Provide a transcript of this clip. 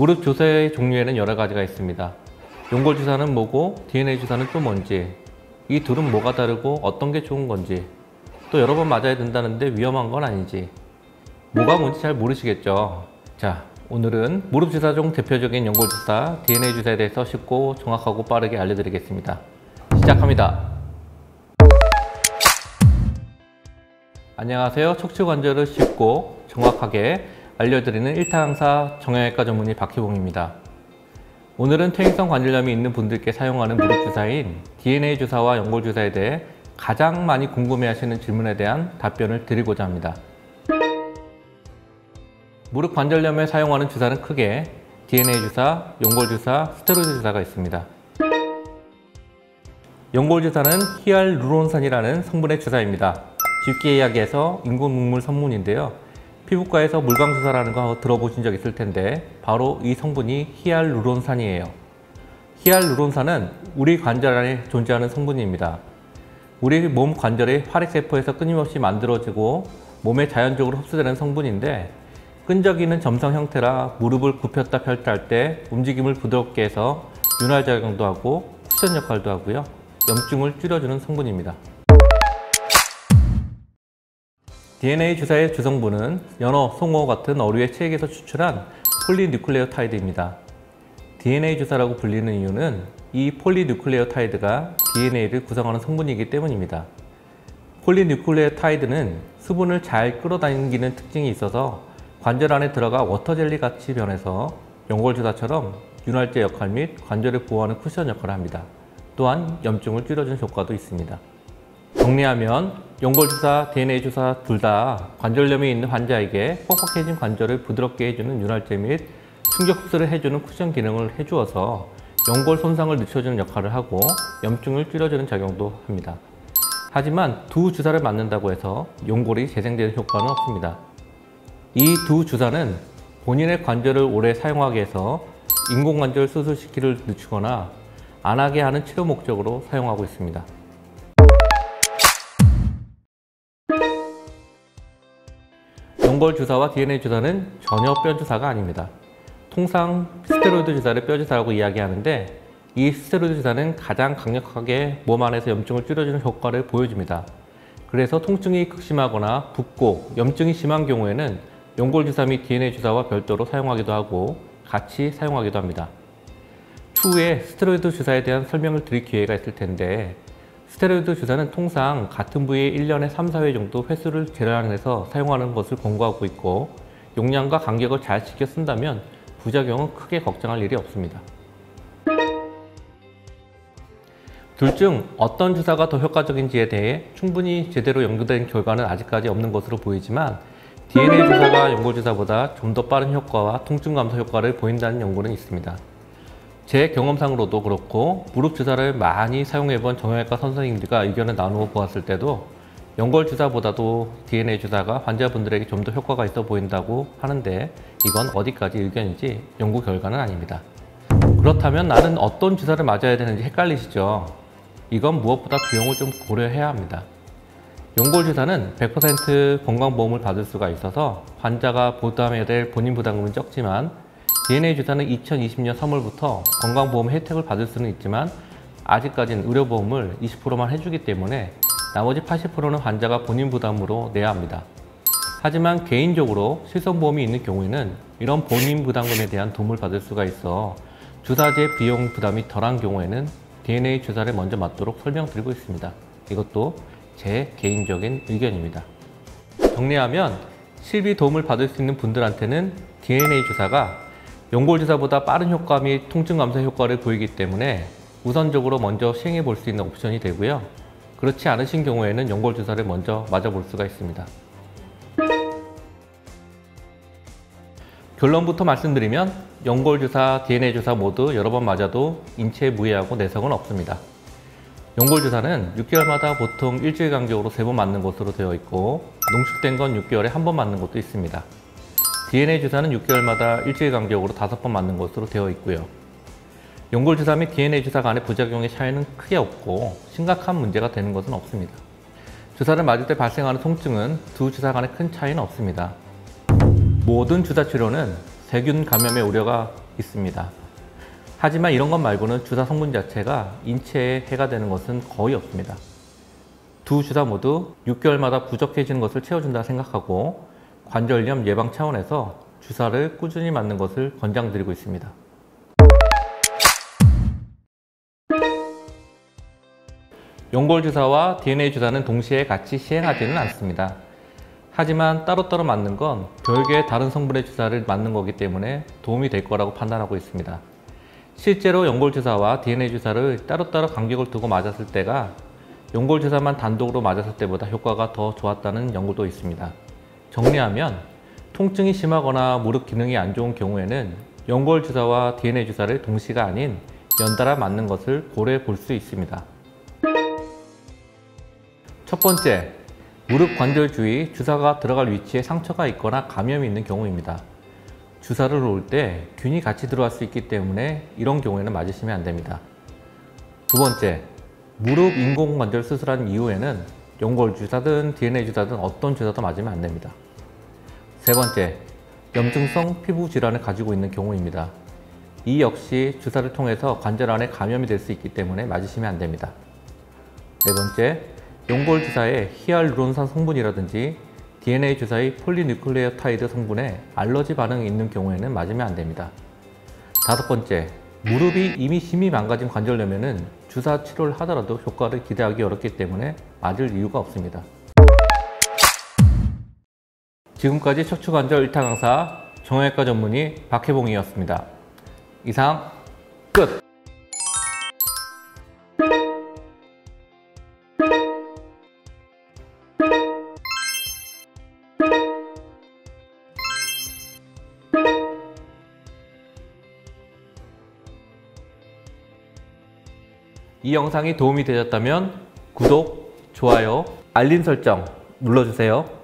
무릎 주사의 종류에는 여러 가지가 있습니다. 연골 주사는 뭐고 DNA 주사는 또 뭔지, 이 둘은 뭐가 다르고 어떤 게 좋은 건지, 또 여러 번 맞아야 된다는데 위험한 건 아닌지, 뭐가 뭔지 잘 모르시겠죠? 자, 오늘은 무릎 주사 중 대표적인 연골 주사, DNA 주사에 대해서 쉽고 정확하고 빠르게 알려드리겠습니다. 시작합니다. 안녕하세요. 척추관절을 쉽고 정확하게 알려드리는 1타 강사 정형외과 전문의 박희봉입니다. 오늘은 퇴행성 관절염이 있는 분들께 사용하는 무릎 주사인 DNA 주사와 연골 주사에 대해 가장 많이 궁금해하시는 질문에 대한 답변을 드리고자 합니다. 무릎 관절염에 사용하는 주사는 크게 DNA 주사, 연골 주사, 스테로이드 주사가 있습니다. 연골 주사는 히알루론산이라는 성분의 주사입니다. 쉽게 이야기해서 인공눈물 성분인데요. 피부과에서 물광 주사라는 거 들어보신 적 있을 텐데 바로 이 성분이 히알루론산이에요. 히알루론산은 우리 관절 안에 존재하는 성분입니다. 우리 몸 관절의 활액세포에서 끊임없이 만들어지고 몸에 자연적으로 흡수되는 성분인데, 끈적이는 점성 형태라 무릎을 굽혔다 펼다 할 때 움직임을 부드럽게 해서 윤활 작용도 하고 쿠션 역할도 하고요. 염증을 줄여주는 성분입니다. DNA 주사의 주성분은 연어, 송어 같은 어류의 체액에서 추출한 폴리뉴클레오타이드입니다. DNA 주사라고 불리는 이유는 이 폴리뉴클레오타이드가 DNA를 구성하는 성분이기 때문입니다. 폴리뉴클레오타이드는 수분을 잘 끌어당기는 특징이 있어서 관절 안에 들어가 워터젤리 같이 변해서 연골 주사처럼 윤활제 역할 및 관절을 보호하는 쿠션 역할을 합니다. 또한 염증을 줄여주는 효과도 있습니다. 정리하면 연골 주사, DNA 주사 둘 다 관절염이 있는 환자에게 뻑뻑해진 관절을 부드럽게 해주는 윤활제 및 충격 흡수를 해주는 쿠션 기능을 해주어서 연골 손상을 늦춰주는 역할을 하고 염증을 줄여주는 작용도 합니다. 하지만 두 주사를 맞는다고 해서 연골이 재생되는 효과는 없습니다. 이 두 주사는 본인의 관절을 오래 사용하게 해서 인공관절 수술 시기를 늦추거나 안 하게 하는 치료 목적으로 사용하고 있습니다. 연골 주사와 DNA 주사는 전혀 뼈 주사가 아닙니다. 통상 스테로이드 주사를 뼈 주사라고 이야기하는데, 이 스테로이드 주사는 가장 강력하게 몸 안에서 염증을 줄여주는 효과를 보여줍니다. 그래서 통증이 극심하거나 붓고 염증이 심한 경우에는 연골 주사 및 DNA 주사와 별도로 사용하기도 하고 같이 사용하기도 합니다. 추후에 스테로이드 주사에 대한 설명을 드릴 기회가 있을 텐데, 스테로이드 주사는 통상 같은 부위에 1년에 3, 4회 정도 횟수를 재량해서 사용하는 것을 권고하고 있고, 용량과 간격을 잘 지켜 쓴다면 부작용은 크게 걱정할 일이 없습니다. 둘 중 어떤 주사가 더 효과적인지에 대해 충분히 제대로 연구된 결과는 아직까지 없는 것으로 보이지만, DNA 주사가 연골 주사보다 좀 더 빠른 효과와 통증 감소 효과를 보인다는 연구는 있습니다. 제 경험상으로도 그렇고 무릎 주사를 많이 사용해본 정형외과 선생님들과 의견을 나누어 보았을 때도 연골 주사보다도 DNA 주사가 환자분들에게 좀 더 효과가 있어 보인다고 하는데, 이건 어디까지 의견인지 연구 결과는 아닙니다. 그렇다면 나는 어떤 주사를 맞아야 되는지 헷갈리시죠? 이건 무엇보다 비용을 좀 고려해야 합니다. 연골 주사는 100% 건강보험을 받을 수가 있어서 환자가 부담해야 될 본인 부담금은 적지만, DNA 주사는 2020년 3월부터 건강보험 혜택을 받을 수는 있지만 아직까지는 의료보험을 20%만 해주기 때문에 나머지 80%는 환자가 본인 부담으로 내야 합니다. 하지만 개인적으로 실손보험이 있는 경우에는 이런 본인 부담금에 대한 도움을 받을 수가 있어 주사제 비용 부담이 덜한 경우에는 DNA 주사를 먼저 맞도록 설명드리고 있습니다. 이것도 제 개인적인 의견입니다. 정리하면 실비 도움을 받을 수 있는 분들한테는 DNA 주사가 연골 주사보다 빠른 효과 및 통증 감소 효과를 보이기 때문에 우선적으로 먼저 시행해 볼 수 있는 옵션이 되고요. 그렇지 않으신 경우에는 연골 주사를 먼저 맞아볼 수가 있습니다. 결론부터 말씀드리면 연골 주사, DNA 주사 모두 여러 번 맞아도 인체에 무해하고 내성은 없습니다. 연골 주사는 6개월마다 보통 일주일 간격으로 3번 맞는 것으로 되어 있고, 농축된 건 6개월에 1번 맞는 것도 있습니다. DNA 주사는 6개월마다 일주일 간격으로 5번 맞는 것으로 되어 있고요. 연골 주사 및 DNA 주사 간의 부작용의 차이는 크게 없고 심각한 문제가 되는 것은 없습니다. 주사를 맞을 때 발생하는 통증은 두 주사 간의 큰 차이는 없습니다. 모든 주사 치료는 세균 감염의 우려가 있습니다. 하지만 이런 것 말고는 주사 성분 자체가 인체에 해가 되는 것은 거의 없습니다. 두 주사 모두 6개월마다 부족해지는 것을 채워준다 생각하고 관절염 예방 차원에서 주사를 꾸준히 맞는 것을 권장드리고 있습니다. 연골 주사와 DNA 주사는 동시에 같이 시행하지는 않습니다. 하지만 따로따로 맞는 건 별개의 다른 성분의 주사를 맞는 거기 때문에 도움이 될 거라고 판단하고 있습니다. 실제로 연골 주사와 DNA 주사를 따로따로 간격을 두고 맞았을 때가 연골 주사만 단독으로 맞았을 때보다 효과가 더 좋았다는 연구도 있습니다. 정리하면 통증이 심하거나 무릎 기능이 안 좋은 경우에는 연골 주사와 DNA 주사를 동시가 아닌 연달아 맞는 것을 고려해 볼 수 있습니다. 첫 번째, 무릎 관절 주위 주사가 들어갈 위치에 상처가 있거나 감염이 있는 경우입니다. 주사를 놓을 때 균이 같이 들어갈 수 있기 때문에 이런 경우에는 맞으시면 안 됩니다. 두 번째, 무릎 인공관절 수술한 이후에는 연골 주사든 DNA 주사든 어떤 주사도 맞으면 안 됩니다. 세 번째, 염증성 피부 질환을 가지고 있는 경우입니다. 이 역시 주사를 통해서 관절 안에 감염이 될 수 있기 때문에 맞으시면 안 됩니다. 네 번째, 연골 주사의 히알루론산 성분이라든지 DNA 주사의 폴리뉴클레오타이드 성분에 알러지 반응이 있는 경우에는 맞으면 안 됩니다. 다섯 번째, 무릎이 이미 심히 망가진 관절염에는 주사 치료를 하더라도 효과를 기대하기 어렵기 때문에 맞을 이유가 없습니다. 지금까지 척추관절 1타 강사 정형외과 전문의 박혜봉이었습니다. 이상 끝! 이 영상이 도움이 되셨다면 구독, 좋아요, 알림 설정 눌러주세요.